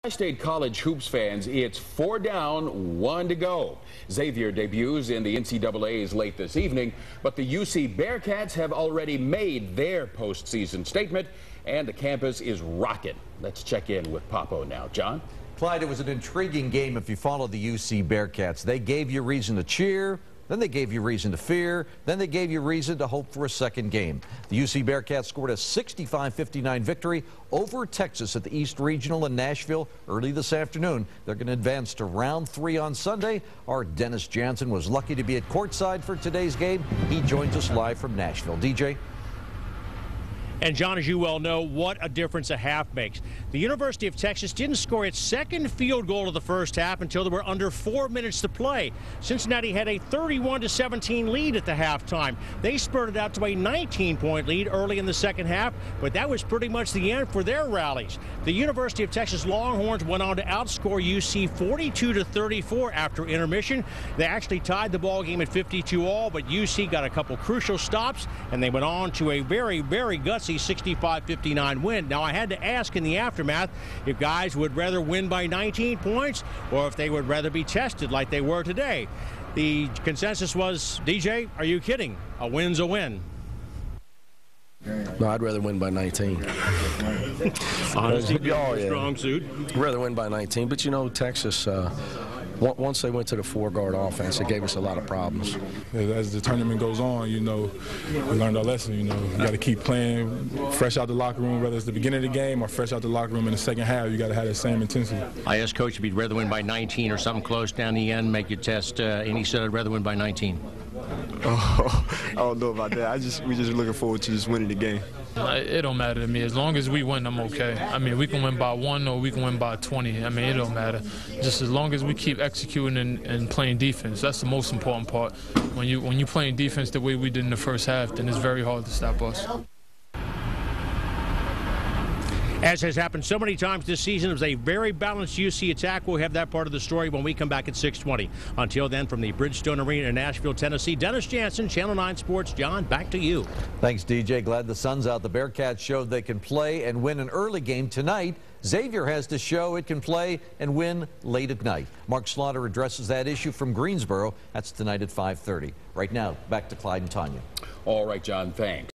State College hoops fans, it's 4 down, 1 to go. Xavier debuts in the NCAA's late this evening, but the UC Bearcats have already made their postseason statement, and the campus is rocking. Let's check in with Popo now. John? Clyde, it was an intriguing game if you followed the UC Bearcats. They gave you reason to cheer, then they gave you reason to fear, then they gave you reason to hope for a second game. The UC Bearcats scored a 65-59 victory over Texas at the East Regional in Nashville early this afternoon. They're going to advance to round 3 on Sunday. Our Dennis Jansen was lucky to be at courtside for today's game. He joins us live from Nashville. DJ? And John, as you well know, what a difference a half makes. The University of Texas didn't score its second field goal of the first half until there were under 4 minutes to play. Cincinnati had a 31-17 lead at the halftime. They spurted out to a 19-point lead early in the second half, but that was pretty much the end for their rallies. The University of Texas Longhorns went on to outscore UC 42-34 after intermission. They actually tied the ball game at 52-all, but UC got a couple crucial stops, and they went on to a very, very gutsy 65-59 win. Now, I had to ask in the aftermath if guys would rather win by 19 points or if they would rather be tested like they were today. The consensus was, DJ, are you kidding? A win's a win. No, I'd rather win by 19. Honestly, strong suit. I'd rather win by 19, but you know, Texas, once they went to the four-guard offense, it gave us a lot of problems. As the tournament goes on, you know, we learned our lesson. You know, you got to keep playing fresh out the locker room, whether it's the beginning of the game or fresh out the locker room in the second half. You got to have that same intensity. I asked Coach if he'd rather win by 19 or something close down the end, make you test, and he said I'd rather win by 19. Oh, I don't know about that. We just looking forward to just winning the game. It don't matter to me. As long as we win, I'm okay. I mean, we can win by 1 or we can win by 20. I mean, it don't matter. Just as long as we keep executing and playing defense, that's the most important part. When you playing defense the way we did in the first half, then it's very hard to stop us. As has happened so many times this season, it was a very balanced UC attack. We'll have that part of the story when we come back at 6:20. Until then, from the Bridgestone Arena in Nashville, Tennessee, Dennis Jansen, Channel 9 Sports. John, back to you. Thanks, DJ. Glad the sun's out. The Bearcats showed they can play and win an early game tonight. Xavier has to show it can play and win late at night. Mark Slaughter addresses that issue from Greensboro. That's tonight at 5:30. Right now, back to Clyde and Tanya. All right, John, thanks.